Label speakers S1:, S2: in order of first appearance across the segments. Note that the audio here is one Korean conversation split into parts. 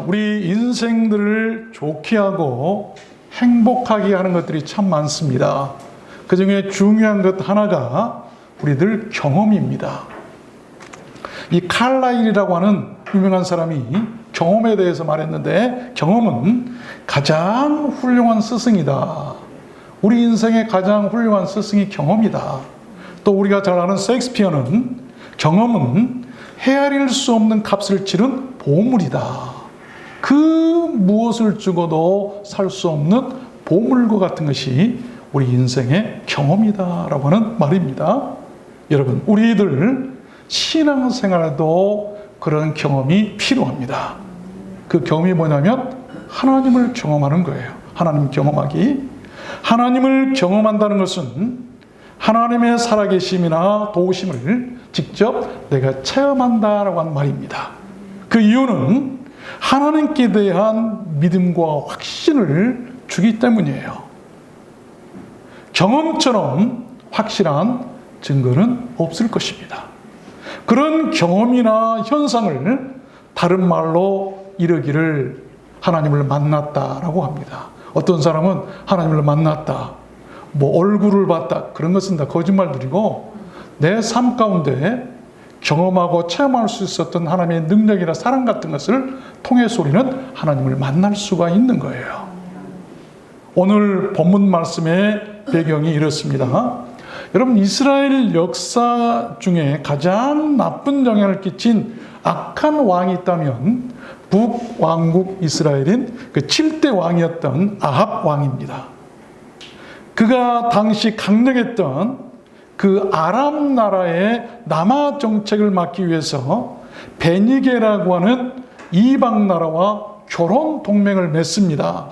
S1: 우리 인생들을 좋게 하고 행복하게 하는 것들이 참 많습니다. 그 중에 중요한 것 하나가 우리들 경험입니다. 이 칼라일이라고 하는 유명한 사람이 경험에 대해서 말했는데, 경험은 가장 훌륭한 스승이다. 우리 인생의 가장 훌륭한 스승이 경험이다. 또 우리가 잘 아는 셰익스피어는 경험은 헤아릴 수 없는 값을 치른 보물이다. 그 무엇을 주고도 살 수 없는 보물과 같은 것이 우리 인생의 경험이다라고 하는 말입니다. 여러분, 우리들 신앙생활도 그런 경험이 필요합니다. 그 경험이 뭐냐면 하나님을 경험하는 거예요. 하나님 경험하기. 하나님을 경험한다는 것은 하나님의 살아계심이나 도우심을 직접 내가 체험한다라고 하는 말입니다. 그 이유는 하나님께 대한 믿음과 확신을 주기 때문이에요. 경험처럼 확실한 증거는 없을 것입니다. 그런 경험이나 현상을 다른 말로 이르기를 하나님을 만났다라고 합니다. 어떤 사람은 하나님을 만났다, 얼굴을 봤다, 그런 것은 다 거짓말들이고, 내 삶 가운데 경험하고 체험할 수 있었던 하나님의 능력이나 사랑 같은 것을 통해서 우리는 하나님을 만날 수가 있는 거예요. 오늘 본문 말씀의 배경이 이렇습니다. 여러분, 이스라엘 역사 중에 가장 나쁜 영향을 끼친 악한 왕이 있다면 북왕국 이스라엘인 그 7대 왕이었던 아합 왕입니다. 그가 당시 강력했던 그 아람 나라의 남하 정책을 막기 위해서 베니게라고 하는 이방 나라와 결혼 동맹을 맺습니다.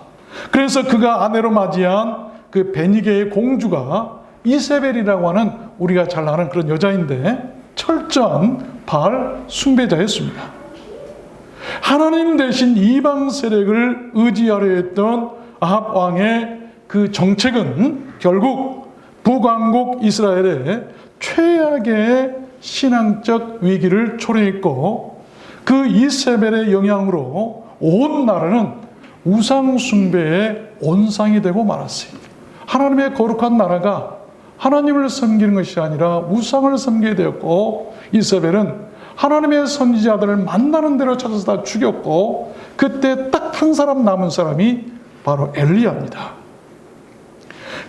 S1: 그래서 그가 아내로 맞이한 그 베니게의 공주가 이세벨이라고 하는, 우리가 잘 아는 그런 여자인데 철저한 바알 숭배자였습니다. 하나님 대신 이방 세력을 의지하려 했던 아합 왕의 그 정책은 결국 북왕국 이스라엘의 최악의 신앙적 위기를 초래했고, 그 이세벨의 영향으로 온 나라는 우상 숭배의 온상이 되고 말았어요. 하나님의 거룩한 나라가 하나님을 섬기는 것이 아니라 우상을 섬기게 되었고, 이세벨은 하나님의 선지자들을 만나는 대로 찾아서 다 죽였고, 그때 딱 한 사람 남은 사람이 바로 엘리야입니다.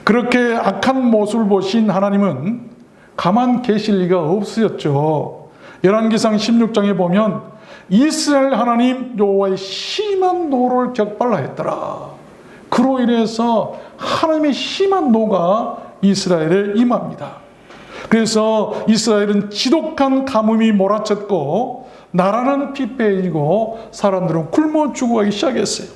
S1: 그렇게 악한 모습을 보신 하나님은 가만 계실 리가 없으셨죠. 열왕기상 16장에 보면 이스라엘 하나님 여호와의 심한 노를 격발하였더라. 그로 인해서 하나님의 심한 노가 이스라엘에 임합니다. 그래서 이스라엘은 지독한 가뭄이 몰아쳤고, 나라는 피폐해지고 사람들은 굶어 죽어가기 시작했어요.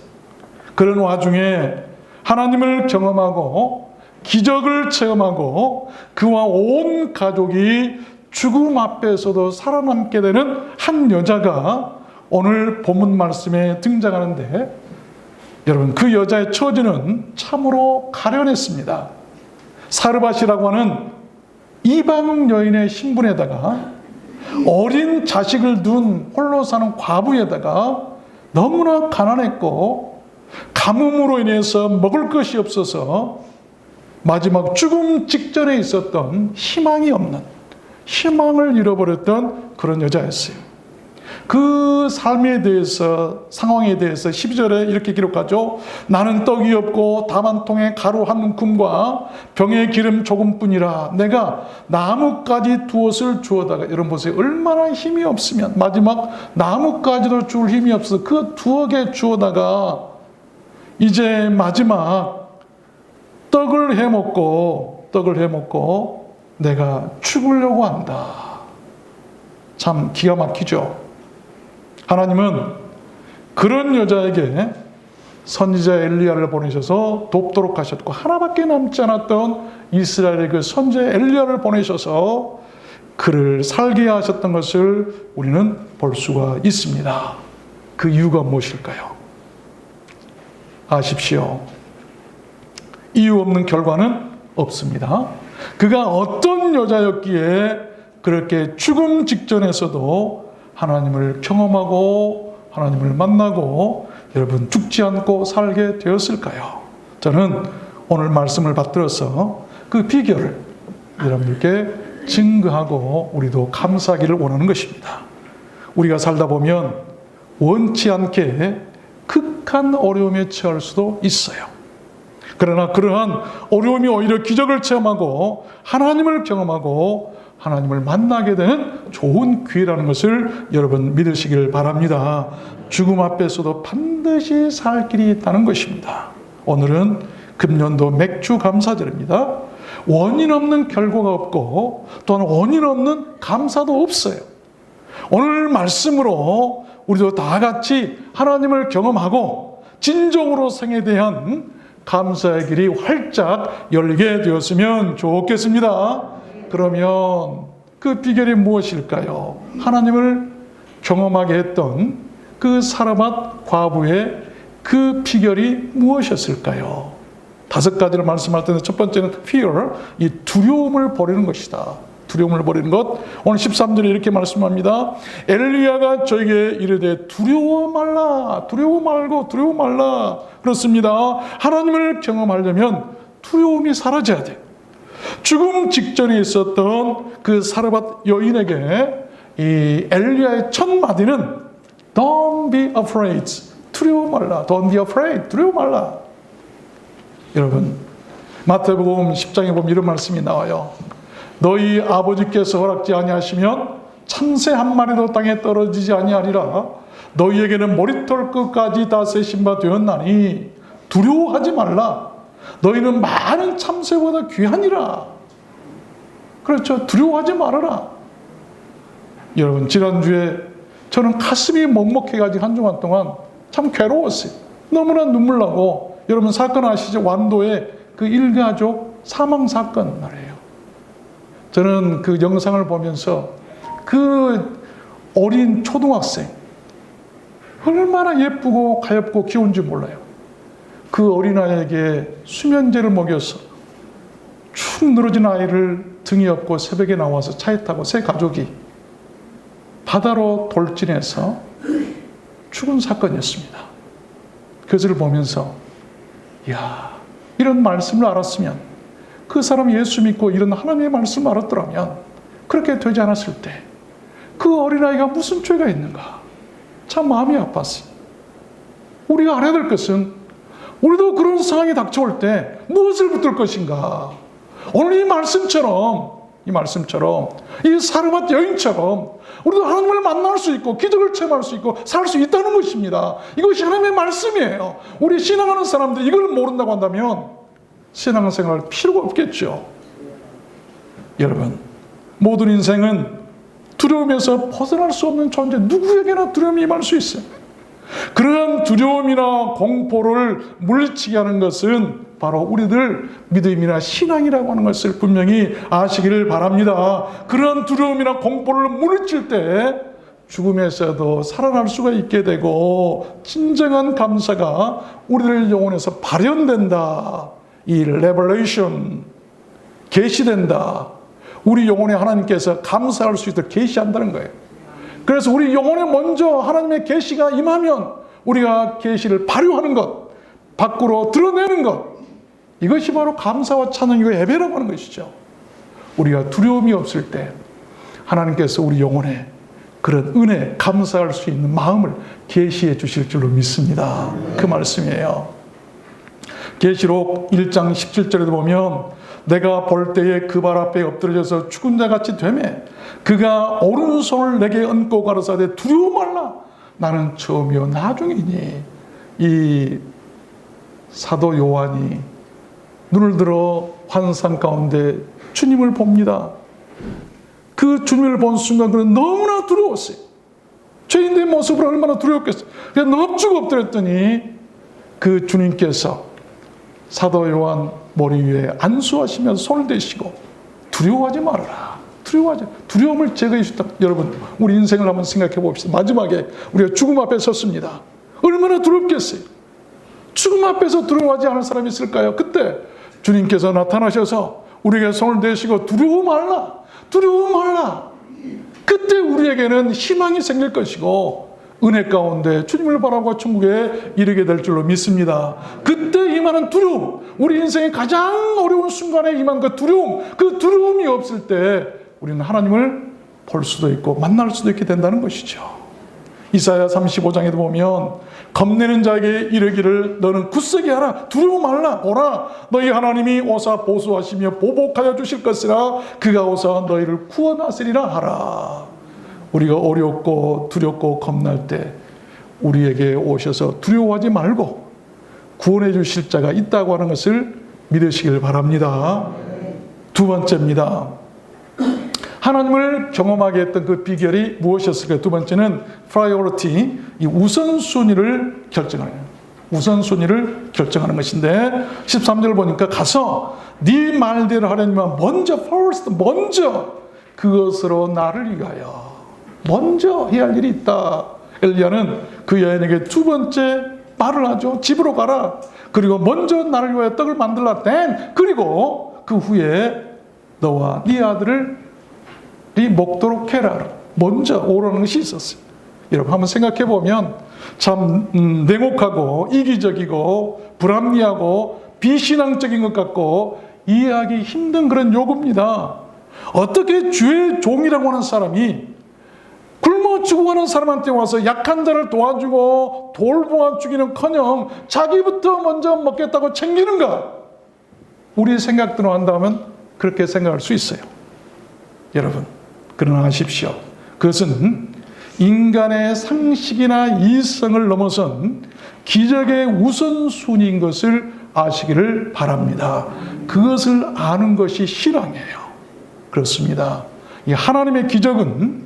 S1: 그런 와중에 하나님을 경험하고 기적을 체험하고 그와 온 가족이 죽음 앞에서도 살아남게 되는 한 여자가 오늘 본문 말씀에 등장하는데, 여러분, 그 여자의 처지는 참으로 가련했습니다. 사르밧이라고 하는 이방 여인의 신분에다가 어린 자식을 둔 홀로 사는 과부에다가 너무나 가난했고, 가뭄으로 인해서 먹을 것이 없어서 마지막 죽음 직전에 있었던 희망이 없는, 희망을 잃어버렸던 그런 여자였어요. 그 삶에 대해서, 상황에 대해서 12절에 이렇게 기록하죠. 나는 떡이 없고 다만 통에 가루 한 움큼과 병에 기름 조금뿐이라 내가 나뭇가지 두엇을 주어다가, 여러분 보세요. 얼마나 힘이 없으면, 마지막 나뭇가지도 줄 힘이 없어 그 두억에 주어다가 이제 마지막 떡을 해먹고 내가 죽으려고 한다. 참 기가 막히죠. 하나님은 그런 여자에게 선지자 엘리야를 보내셔서 돕도록 하셨고, 하나밖에 남지 않았던 이스라엘의 그 선지자 엘리야를 보내셔서 그를 살게 하셨던 것을 우리는 볼 수가 있습니다. 그 이유가 무엇일까요? 아십시오. 이유 없는 결과는 없습니다. 그가 어떤 여자였기에 그렇게 죽음 직전에서도 하나님을 경험하고 하나님을 만나고 여러분 죽지 않고 살게 되었을까요? 저는 오늘 말씀을 받들어서 그 비결을 여러분들께 증거하고 우리도 감사하기를 원하는 것입니다. 우리가 살다 보면 원치 않게 극한 어려움에 처할 수도 있어요. 그러나 그러한 어려움이 오히려 기적을 체험하고 하나님을 경험하고 하나님을 만나게 되는 좋은 기회라는 것을 여러분 믿으시길 바랍니다. 죽음 앞에서도 반드시 살 길이 있다는 것입니다. 오늘은 금년도 맥주 감사절입니다. 원인 없는 결과가 없고 또한 원인 없는 감사도 없어요. 오늘 말씀으로 우리도 다 같이 하나님을 경험하고 진정으로 생에 대한 감사의 길이 활짝 열리게 되었으면 좋겠습니다. 그러면 그 비결이 무엇일까요? 하나님을 경험하게 했던 그 사르밧 과부의 그 비결이 무엇이었을까요? 5가지를 말씀할 텐데 첫 번째는 fear, 이 두려움을 버리는 것이다. 두려움을 버리는 것. 오늘 13절에 이렇게 말씀합니다. 엘리야가 저에게 이르되 두려워 말라, 두려워 말고 두려워 말라. 그렇습니다. 하나님을 경험하려면 두려움이 사라져야 돼. 죽음 직전에 있었던 그 사르밧 여인에게 이 엘리야의 첫 마디는 Don't be afraid. 두려워 말라. Don't be afraid. 두려워 말라. 여러분, 마태복음 10장에 보면 이런 말씀이 나와요. 너희 아버지께서 허락지 아니하시면 참새 한 마리도 땅에 떨어지지 아니하리라. 너희에게는 머리털 끝까지 다 세신 바 되었나니 두려워하지 말라. 너희는 많은 참새보다 귀하니라. 그렇죠. 두려워하지 말아라. 여러분, 지난주에 저는 가슴이 먹먹해가지고 한 주간 동안 참 괴로웠어요. 너무나 눈물 나고. 여러분 사건 아시죠? 완도의 그 일가족 사망 사건 말이에요. 저는 그 영상을 보면서 그 어린 초등학생 얼마나 예쁘고 가엾고 귀여운지 몰라요. 그 어린아이에게 수면제를 먹여서 축 늘어진 아이를 등에 업고 새벽에 나와서 차에 타고 새 가족이 바다로 돌진해서 죽은 사건이었습니다. 그것을 보면서 이야, 이런 말씀을 알았으면 그 사람 예수 믿고 이런 하나님의 말씀을 알았더라면 그렇게 되지 않았을 때 그 어린아이가 무슨 죄가 있는가? 참 마음이 아팠어요. 우리가 알아야 될 것은 우리도 그런 상황이 닥쳐올 때 무엇을 붙들 것인가? 오늘 이 말씀처럼 이 사르밧 여인처럼 우리도 하나님을 만날 수 있고 기적을 체험할 수 있고 살 수 있다는 것입니다. 이것이 하나님의 말씀이에요. 우리 신앙하는 사람들이 이걸 모른다고 한다면 신앙생활 할 필요가 없겠죠. 여러분, 모든 인생은 두려움에서 벗어날 수 없는 존재, 누구에게나 두려움이 임할 수 있어요. 그러한 두려움이나 공포를 물리치게 하는 것은 바로 우리들 믿음이나 신앙이라고 하는 것을 분명히 아시기를 바랍니다. 그러한 두려움이나 공포를 물리칠 때 죽음에서도 살아날 수가 있게 되고 진정한 감사가 우리들 영혼에서 발현된다. 이 레벨레이션, 계시된다. 우리 영혼에 하나님께서 감사할 수 있도록 계시한다는 거예요. 그래서 우리 영혼에 먼저 하나님의 계시가 임하면 우리가 계시를 발휘하는 것, 밖으로 드러내는 것, 이것이 바로 감사와 찬양이고 예배라고 하는 것이죠. 우리가 두려움이 없을 때 하나님께서 우리 영혼에 그런 은혜, 감사할 수 있는 마음을 계시해 주실 줄로 믿습니다. 그 말씀이에요. 계시록 1장 17절에도 보면 내가 볼 때에 그 발 앞에 엎드려져서 죽은 자같이 되매 그가 오른손을 내게 얹고 가라사대 두려워 말라. 나는 처음이요 나중이니. 이 사도 요한이 눈을 들어 환상 가운데 주님을 봅니다. 그 주님을 본 순간 그는 너무나 두려웠어요. 죄인의 모습을 얼마나 두려웠겠어요. 그냥 넙죽 엎드렸더니 그 주님께서 사도 요한 머리 위에 안수하시면서 손을 대시고 두려워하지 말아라. 두려움을 제거해 주셨다. 여러분, 우리 인생을 한번 생각해 봅시다. 마지막에 우리가 죽음 앞에 섰습니다. 얼마나 두렵겠어요. 죽음 앞에서 두려워하지 않을 사람이 있을까요? 그때 주님께서 나타나셔서 우리에게 손을 대시고 두려워 말라. 그때 우리에게는 희망이 생길 것이고 은혜 가운데 주님을 바라고 천국에 이르게 될 줄로 믿습니다. 그때 임하는 두려움, 우리 인생의 가장 어려운 순간에 임한 그 두려움이 없을 때 우리는 하나님을 볼 수도 있고 만날 수도 있게 된다는 것이죠. 이사야 35장에도 보면 겁내는 자에게 이르기를 너는 굳세게 하라, 두려워 말라. 보라, 너희 하나님이 오사 보수하시며 보복하여 주실 것이라. 그가 오사 너희를 구원하시리라 하라. 우리가 어렵고 두렵고 겁날 때 우리에게 오셔서 두려워하지 말고 구원해 주실 자가 있다고 하는 것을 믿으시길 바랍니다. 두 번째입니다. 하나님을 경험하게 했던 그 비결이 무엇이었을까요? 두 번째는 priority, 이 우선순위를 결정하는 것인데 13절 보니까 가서 네 말대로 하려니만 먼저 그것으로 나를 위하여 먼저 해야 할 일이 있다. 엘리야는 그 여인에게 두 번째 말을 하죠. 집으로 가라. 그리고 먼저 나를 위하여 떡을 만들라. 그리고 그 후에 너와 네 아들을 먹도록 해라. 먼저 오라는 것이 있었어요. 여러분 한번 생각해 보면 참 냉혹하고 이기적이고 불합리하고 비신앙적인 것 같고 이해하기 힘든 그런 요구입니다. 어떻게 주의 종이라고 하는 사람이 굶어 죽어가는 사람한테 와서 약한 자를 도와주고 돌보아 주기는커녕 자기부터 먼저 먹겠다고 챙기는가? 우리의 생각대로 한다면 그렇게 생각할 수 있어요. 여러분, 그러나 아십시오. 그것은 인간의 상식이나 이성을 넘어선 기적의 우선순위인 것을 아시기를 바랍니다. 그것을 아는 것이 신앙이에요. 그렇습니다. 이 하나님의 기적은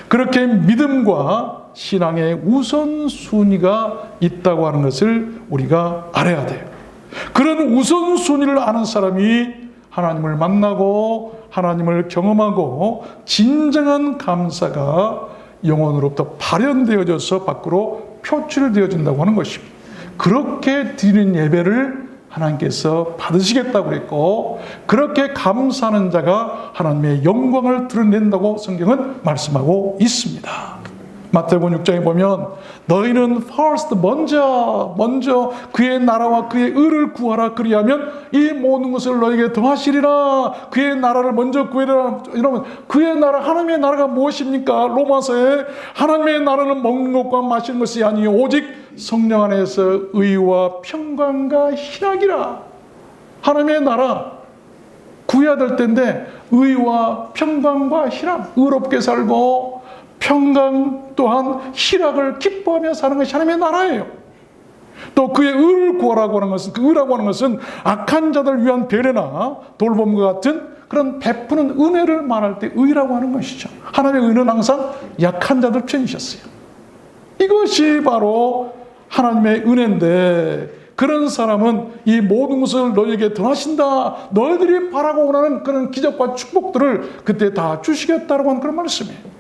S1: 그렇게 믿음과 신앙의 우선순위가 있다고 하는 것을 우리가 알아야 돼요. 그런 우선순위를 아는 사람이 하나님을 만나고 하나님을 경험하고 진정한 감사가 영혼으로부터 발현되어져서 밖으로 표출되어진다고 하는 것입니다. 그렇게 드리는 예배를 하나님께서 받으시겠다고 그랬고 그렇게 감사하는 자가 하나님의 영광을 드러낸다고 성경은 말씀하고 있습니다. 마태복음 6장에 보면 너희는 first 먼저 그의 나라와 그의 의를 구하라. 그리하면 이 모든 것을 너에게 더하시리라. 그의 나라를 먼저 구해라. 여러분, 그의 나라, 하나님의 나라가 무엇입니까? 로마서에 하나님의 나라는 먹는 것과 마시는 것이 아니요 오직 성령 안에서 의와 평강과 희락이라. 하나님의 나라 구해야 될 텐데 의와 평강과 희락, 의롭게 살고 평강 또한 희락을 기뻐하며 사는 것이 하나님의 나라예요. 또 그의 의를 구하라고 하는 것은, 그 의라고 하는 것은 악한 자들 위한 배려나 돌봄과 같은 그런 베푸는 은혜를 말할 때 의라고 하는 것이죠. 하나님의 의는 항상 약한 자들 편이셨어요. 이것이 바로 하나님의 은혜인데 그런 사람은 이 모든 것을 너에게 더하신다. 너희들이 바라고 원하는 그런 기적과 축복들을 그때 다 주시겠다라고 하는 그런 말씀이에요.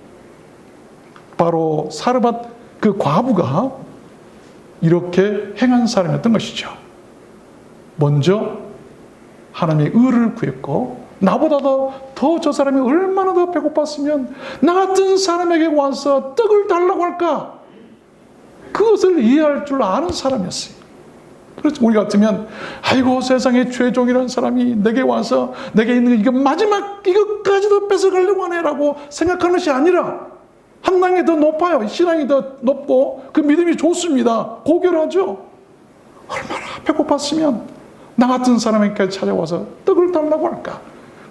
S1: 바로 사르밧 그 과부가 이렇게 행한 사람이었던 것이죠. 먼저 하나님의 의를 구했고 나보다도 더 저 사람이 얼마나 더 배고팠으면 나 같은 사람에게 와서 떡을 달라고 할까? 그것을 이해할 줄 아는 사람이었어요. 그래서 우리 같으면 아이고 세상에 최종이라는 사람이 내게 와서 내게 있는 이거 마지막 이것까지도 뺏어가려고 하네라고 생각하는 것이 아니라 한 단계 더 높아요. 신앙이 더 높고 그 믿음이 좋습니다. 고결하죠. 얼마나 배고팠으면 나 같은 사람에게 찾아와서 떡을 달라고 할까?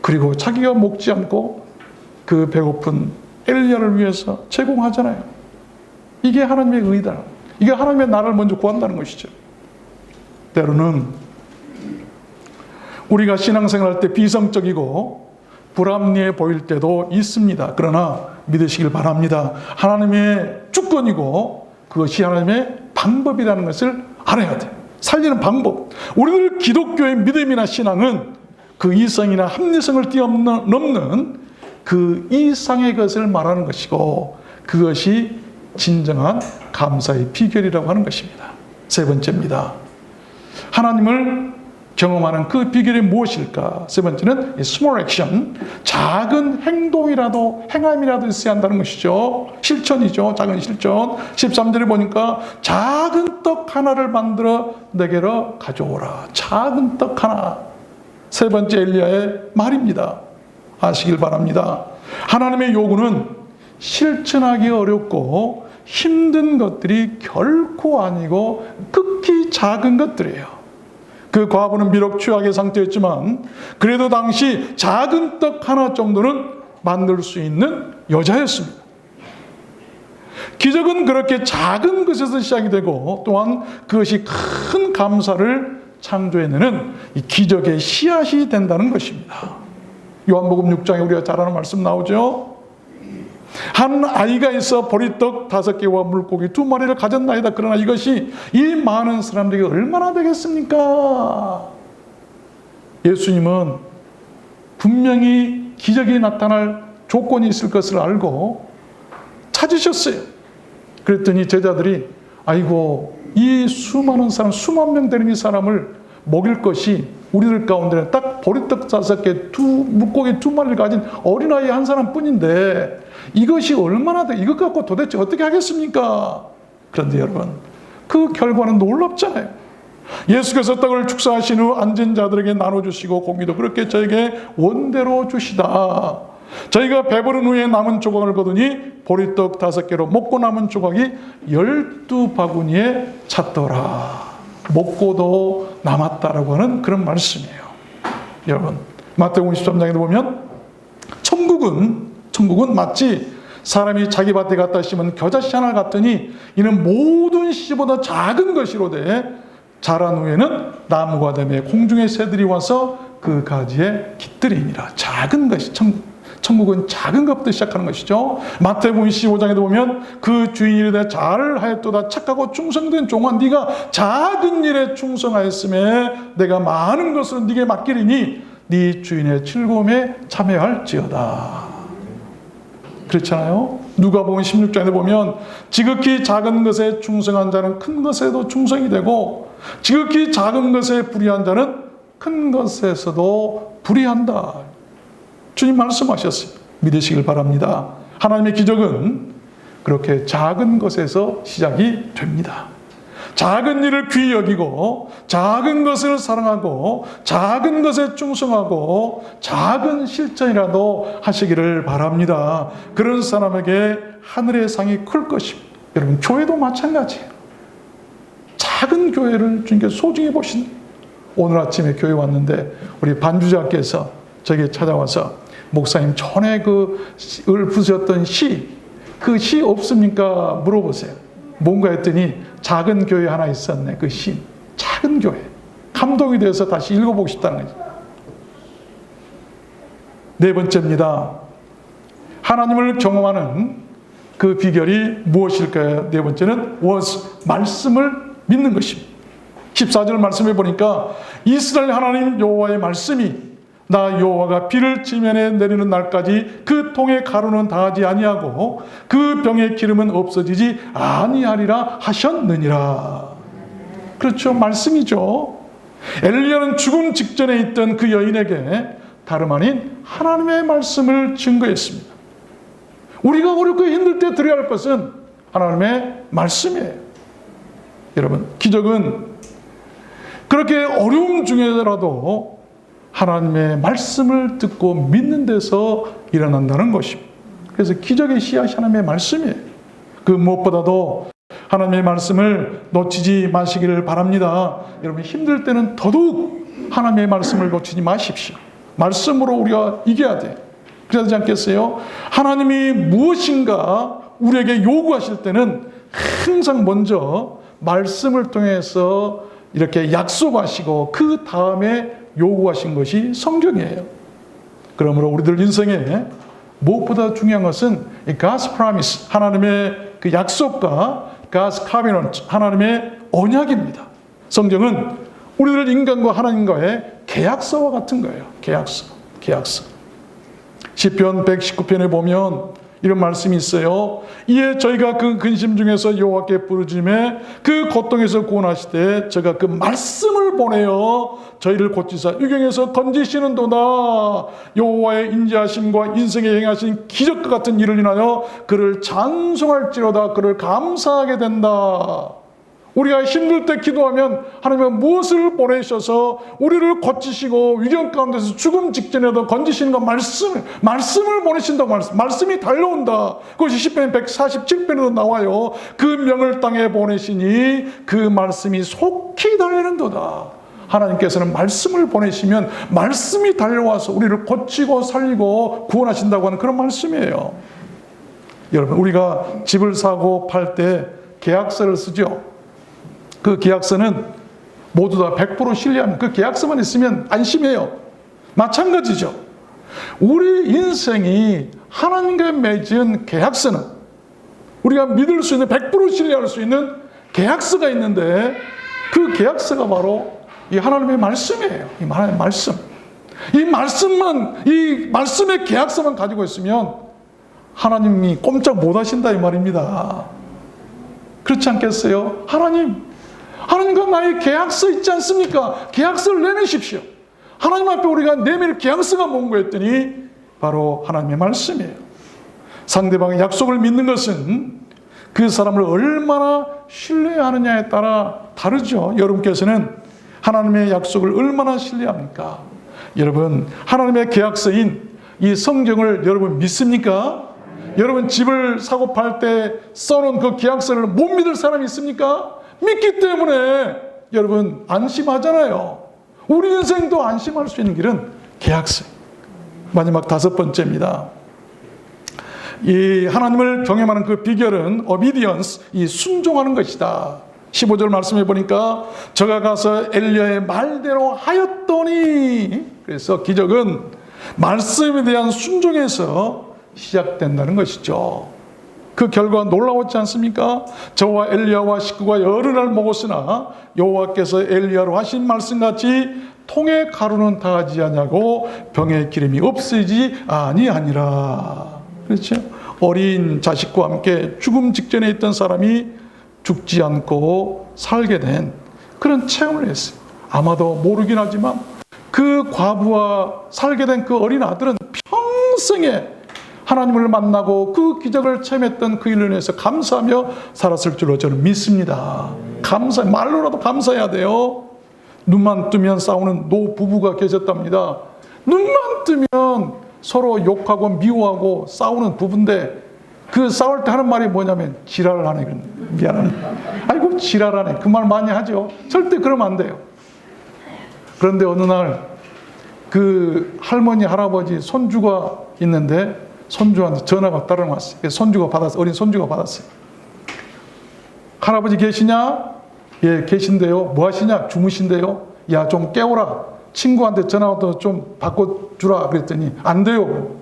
S1: 그리고 자기가 먹지 않고 그 배고픈 엘리야를 위해서 제공하잖아요. 이게 하나님의 의다. 이게 하나님의 나라를 먼저 구한다는 것이죠. 때로는 우리가 신앙생활할 때 비성적이고 불합리해 보일 때도 있습니다. 그러나 믿으시길 바랍니다. 하나님의 주권이고 그것이 하나님의 방법이라는 것을 알아야 돼요. 살리는 방법. 우리들 기독교의 믿음이나 신앙은 그 이성이나 합리성을 뛰어넘는 그 이상의 것을 말하는 것이고 그것이 진정한 감사의 비결이라고 하는 것입니다. 세 번째입니다. 하나님을 경험하는 그 비결이 무엇일까? 세 번째는 small action, 작은 행동이라도, 행함이라도 있어야 한다는 것이죠. 실천이죠. 작은 실천. 13절에 보니까 작은 떡 하나를 만들어 내게로 가져오라. 작은 떡 하나. 세 번째 엘리야의 말입니다. 아시길 바랍니다. 하나님의 요구는 실천하기 어렵고 힘든 것들이 결코 아니고 극히 작은 것들이에요. 그 과부는 비록 취약의 상태였지만 그래도 당시 작은 떡 하나 정도는 만들 수 있는 여자였습니다. 기적은 그렇게 작은 것에서 시작이 되고 또한 그것이 큰 감사를 창조해내는 이 기적의 씨앗이 된다는 것입니다. 요한복음 6장에 우리가 잘 아는 말씀 나오죠. 한 아이가 있어 보리떡 5개와 물고기 2마리를 가졌나이다. 그러나 이것이 이 많은 사람들에게 얼마나 되겠습니까? 예수님은 분명히 기적이 나타날 조건이 있을 것을 알고 찾으셨어요. 그랬더니 제자들이 아이고 이 수많은 사람, 수만 명 되는 이 사람을 먹일 것이 우리들 가운데는 딱 보리떡 5개, 물고기 2마리를 가진 어린아이 한 사람뿐인데 이것이 얼마나 돼? 이것 갖고 도대체 어떻게 하겠습니까? 그런데 여러분, 그 결과는 놀랍잖아요. 예수께서 떡을 축사하신 후 앉은 자들에게 나눠주시고 고기도 그렇게 저에게 원대로 주시다. 저희가 배부른 후에 남은 조각을 거두니 보리떡 5개로 먹고 남은 조각이 12바구니에 찼더라. 먹고도 남았다라고 하는 그런 말씀이에요. 여러분, 마태복음 13장에 보면 천국은 마치 사람이 자기 밭에 갖다 심은 겨자씨 하나 같더니 이는 모든 씨보다 작은 것이로되 자란 후에는 나무가 되며 공중의 새들이 와서 그 가지에 깃들이니라. 작은 것이 천국은 작은 것부터 시작하는 것이죠. 마태복음 15장에도 보면 그 주인이 이르되 잘하였도다 착하고 충성된 종아 네가 작은 일에 충성하였음에 내가 많은 것을 네게 맡기리니 네 주인의 즐거움에 참여할지어다. 그렇잖아요. 누가복음 16장에 보면 지극히 작은 것에 충성한 자는 큰 것에도 충성이 되고 지극히 작은 것에 불의한 자는 큰 것에서도 불의한다. 주님 말씀하셨어요. 믿으시길 바랍니다. 하나님의 기적은 그렇게 작은 것에서 시작이 됩니다. 작은 일을 귀히 여기고 작은 것을 사랑하고 작은 것에 충성하고 작은 실천이라도 하시기를 바랍니다. 그런 사람에게 하늘의 상이 클 것입니다. 여러분, 교회도 마찬가지예요. 작은 교회를 주님께 소중히 보신 오늘 아침에 교회 왔는데 우리 반주자께서 저에게 찾아와서 목사님 전에 을 부셨던 그 시 없습니까? 물어보세요. 뭔가 했더니 작은 교회 하나 있었네. 그 시. 작은 교회. 감동이 돼서 다시 읽어보고 싶다는 거죠. 네 번째입니다. 하나님을 경험하는 그 비결이 무엇일까요? 네 번째는 말씀을 믿는 것입니다. 14절 말씀해 보니까 이스라엘 하나님 여호와의 말씀이 나 여호와가 비를 지면에 내리는 날까지 그 통의 가루는 다하지 아니하고 그 병의 기름은 없어지지 아니하리라 하셨느니라. 그렇죠. 말씀이죠. 엘리야는 죽음 직전에 있던 그 여인에게 다름 아닌 하나님의 말씀을 증거했습니다. 우리가 어렵고 힘들 때 드려야 할 것은 하나님의 말씀이에요. 여러분, 기적은 그렇게 어려움 중에라도 하나님의 말씀을 듣고 믿는 데서 일어난다는 것입니다. 그래서 기적의 씨앗이 하나님의 말씀이에요. 그 무엇보다도 하나님의 말씀을 놓치지 마시기를 바랍니다. 여러분, 힘들 때는 더더욱 하나님의 말씀을 놓치지 마십시오. 말씀으로 우리가 이겨야 돼. 그러지 않겠어요? 하나님이 무엇인가 우리에게 요구하실 때는 항상 먼저 말씀을 통해서 이렇게 약속하시고 그 다음에 요구하신 것이 성경이에요. 그러므로 우리들 인생에 무엇보다 중요한 것은 God's promise, 하나님의 그 약속과 God's covenant, 하나님의 언약입니다. 성경은 우리들 인간과 하나님과의 계약서와 같은 거예요. 계약서. 시편 119편에 보면 이런 말씀이 있어요. 이에 저희가 그 근심 중에서 여호와께 부르짖음에 그 고통에서 구원하시되 저가 그 말씀을 보내어 저희를 고치사 유경에서 건지시는도다. 여호와의 인자하심과 인생에 행하신 기적과 같은 일을 인하여 그를 찬송할지로다. 그를 감사하게 된다. 우리가 힘들 때 기도하면 하나님은 무엇을 보내셔서 우리를 고치시고 위경 가운데서 죽음 직전에도 건지시는 건 말씀을 보내신다고 말씀이 달려온다. 그것이 시편 147편에도 나와요. 그 명을 땅에 보내시니 그 말씀이 속히 달리는도다. 하나님께서는 말씀을 보내시면 말씀이 달려와서 우리를 고치고 살리고 구원하신다고 하는 그런 말씀이에요. 여러분, 우리가 집을 사고 팔 때 계약서를 쓰죠. 그 계약서는 모두 다 100% 신뢰합니다. 그 계약서만 있으면 안심해요. 마찬가지죠. 우리 인생이 하나님과 맺은 계약서는 우리가 믿을 수 있는 100% 신뢰할 수 있는 계약서가 있는데 그 계약서가 바로 이 하나님의 말씀이에요. 이 하나님의 말씀. 이 말씀의 계약서만 가지고 있으면 하나님이 꼼짝 못 하신다 이 말입니다. 그렇지 않겠어요? 하나님과 나의 계약서 있지 않습니까? 계약서를 내놓으십시오. 하나님 앞에 우리가 내밀 계약서가 뭔가 했더니 바로 하나님의 말씀이에요. 상대방의 약속을 믿는 것은 그 사람을 얼마나 신뢰하느냐에 따라 다르죠. 여러분께서는 하나님의 약속을 얼마나 신뢰합니까? 여러분, 하나님의 계약서인 이 성경을 여러분 믿습니까? 여러분 집을 사고 팔 때 써놓은 그 계약서를 못 믿을 사람이 있습니까? 믿기 때문에 여러분 안심하잖아요. 우리 인생도 안심할 수 있는 길은 계약서. 마지막 5번째입니다. 이 하나님을 경외하는 그 비결은 obedience, 이 순종하는 것이다. 15절 말씀해 보니까 저가 가서 엘리야의 말대로 하였더니, 그래서 기적은 말씀에 대한 순종에서 시작된다는 것이죠. 그 결과 놀라웠지 않습니까? 저와 엘리야와 식구가 여러 날 먹었으나 여호와께서 엘리야로 하신 말씀같이 통에 가루는 다하지 아니하고 병에 기름이 없어지지 아니하니라. 그렇죠? 어린 자식과 함께 죽음 직전에 있던 사람이 죽지 않고 살게 된 그런 체험을 했어요. 아마도 모르긴 하지만 그 과부와 살게 된 그 어린 아들은 평생에 하나님을 만나고 그 기적을 체험했던 그 일로 인해서 감사하며 살았을 줄로 저는 믿습니다. 말로라도 감사해야 돼요. 눈만 뜨면 싸우는 노부부가 계셨답니다. 눈만 뜨면 서로 욕하고 미워하고 싸우는 부부인데 그 싸울 때 하는 말이 뭐냐면 지랄을 하네. 미안합니다. 아이고 지랄하네. 그 말 많이 하죠. 절대 그러면 안 돼요. 그런데 어느 날 그 할머니 할아버지 손주가 있는데 손주한테 전화가 따라 왔어요. 어린 손주가 받았어요. 할아버지 계시냐? 예, 계신데요. 뭐 하시냐? 주무신데요. 야, 좀 깨워라. 친구한테 전화 와서 좀 바꿔주라. 그랬더니 안 돼요.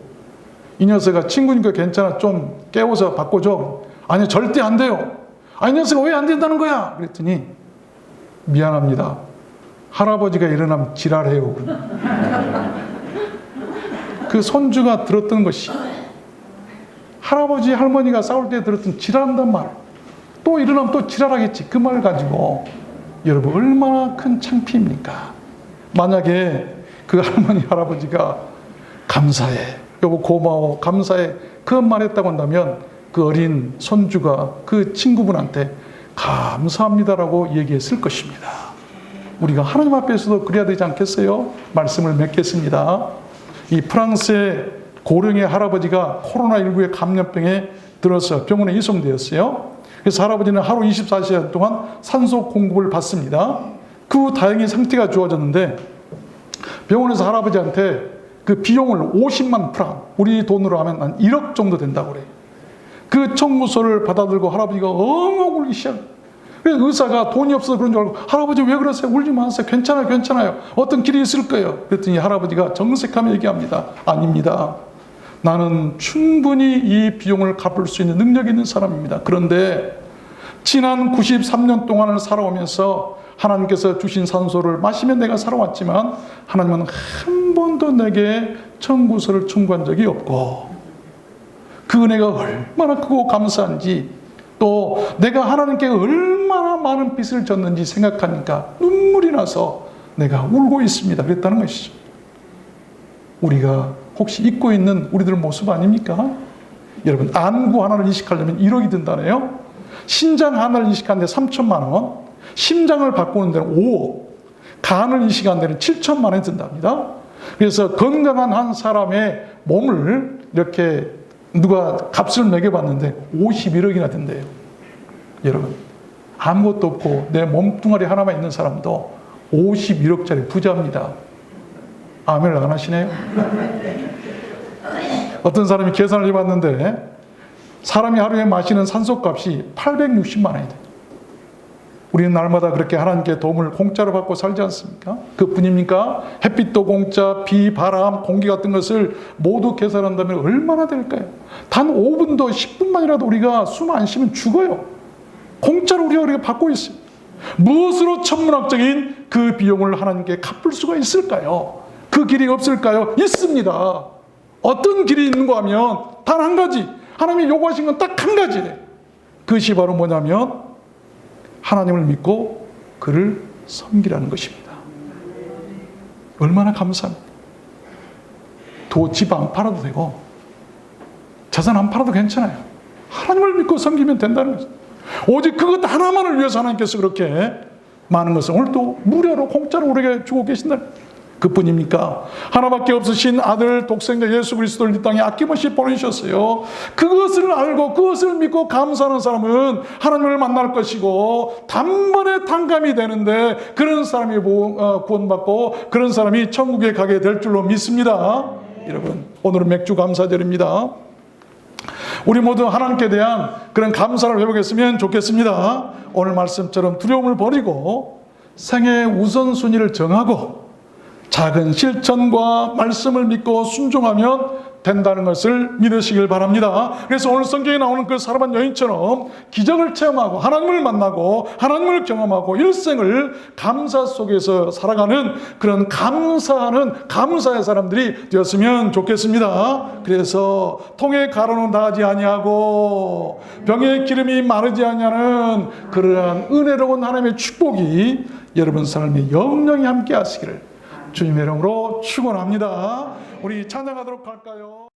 S1: 이 녀석아 친구니까 괜찮아. 좀 깨워서 바꿔줘. 아니, 절대 안 돼요. 아니, 이 녀석아 왜 안 된다는 거야? 그랬더니 미안합니다. 할아버지가 일어나면 지랄해요. 그 손주가 들었던 것이 할아버지 할머니가 싸울 때 들었던 지랄한단 말, 또 일어나면 또 지랄하겠지. 그 말 가지고 여러분 얼마나 큰 창피입니까? 만약에 그 할머니 할아버지가 감사해, 여보 고마워, 감사해 그 말했다고 한다면 그 어린 손주가 그 친구분한테 감사합니다라고 얘기했을 것입니다. 우리가 하나님 앞에서도 그래야 되지 않겠어요? 말씀을 맺겠습니다. 이 프랑스의 고령의 할아버지가 코로나19의 감염병에 들어서 병원에 이송되었어요. 그래서 할아버지는 하루 24시간 동안 산소 공급을 받습니다. 그 후 다행히 상태가 좋아졌는데 병원에서 할아버지한테 그 비용을 50만 프랑, 우리 돈으로 하면 한 1억 정도 된다고 그래요. 그 청구서를 받아들고 할아버지가 엉엉 울기 시작. 그래서 의사가 돈이 없어서 그런 줄 알고 할아버지 왜 그러세요? 울지 마세요. 괜찮아요. 어떤 길이 있을 거예요. 그랬더니 할아버지가 정색하며 얘기합니다. 아닙니다. 나는 충분히 이 비용을 갚을 수 있는 능력이 있는 사람입니다. 그런데 지난 93년 동안을 살아오면서 하나님께서 주신 산소를 마시며 내가 살아왔지만 하나님은 한 번도 내게 청구서를 청구한 적이 없고 그 은혜가 얼마나 크고 감사한지, 또 내가 하나님께 얼마나 많은 빚을 졌는지 생각하니까 눈물이 나서 내가 울고 있습니다. 그랬다는 것이죠. 우리가 혹시 잊고 있는 우리들 모습 아닙니까? 여러분, 안구 하나를 이식하려면 1억이 든다네요. 신장 하나를 이식하는데 3천만 원, 심장을 바꾸는 데는 5억, 간을 이식하는 데는 7천만 원이 든답니다. 그래서 건강한 한 사람의 몸을 이렇게 누가 값을 매겨봤는데 51억이나 든대요. 여러분, 아무것도 없고 내 몸뚱아리 하나만 있는 사람도 51억짜리 부자입니다. 아멘을 안 하시네요? 어떤 사람이 계산을 해봤는데 사람이 하루에 마시는 산소값이 860만 원이 돼요. 우리는 날마다 그렇게 하나님께 도움을 공짜로 받고 살지 않습니까? 그뿐입니까? 햇빛도 공짜, 비, 바람, 공기 같은 것을 모두 계산한다면 얼마나 될까요? 단 5분도 10분만이라도 우리가 숨 안 쉬면 죽어요. 공짜로 우리가 받고 있어요. 무엇으로 천문학적인 그 비용을 하나님께 갚을 수가 있을까요? 그 길이 없을까요? 있습니다. 어떤 길이 있는가 하면 단 한 가지, 하나님이 요구하신 건 딱 한 가지예요. 그것이 바로 뭐냐면 하나님을 믿고 그를 섬기라는 것입니다. 얼마나 감사합니다. 집 안 팔아도 되고 자산 안 팔아도 괜찮아요. 하나님을 믿고 섬기면 된다는 거죠. 오직 그것 하나만을 위해서 하나님께서 그렇게 많은 것을 오늘도 무료로 공짜로 우리에게 주고 계신다. 그뿐입니까? 하나밖에 없으신 아들 독생자 예수 그리스도를 이 땅에 아낌없이 보내주셨어요. 그것을 알고 그것을 믿고 감사하는 사람은 하나님을 만날 것이고 단번에 탕감이 되는데 그런 사람이 구원받고 그런 사람이 천국에 가게 될 줄로 믿습니다. 여러분, 오늘은 맥주 감사절입니다. 우리 모두 하나님께 대한 그런 감사를 회복했으면 좋겠습니다. 오늘 말씀처럼 두려움을 버리고 생애의 우선순위를 정하고 작은 실천과 말씀을 믿고 순종하면 된다는 것을 믿으시길 바랍니다. 그래서 오늘 성경에 나오는 그 사람한 여인처럼 기적을 체험하고 하나님을 만나고 하나님을 경험하고 일생을 감사 속에서 살아가는 그런 감사하는 감사의 사람들이 되었으면 좋겠습니다. 그래서 통에 가루는 다하지 아니하고 병에 기름이 마르지 아니하는 그러한 은혜로운 하나님의 축복이 여러분 삶에 영영히 함께 하시기를 주님의 이름으로 축원합니다. 우리 찬양하도록 할까요?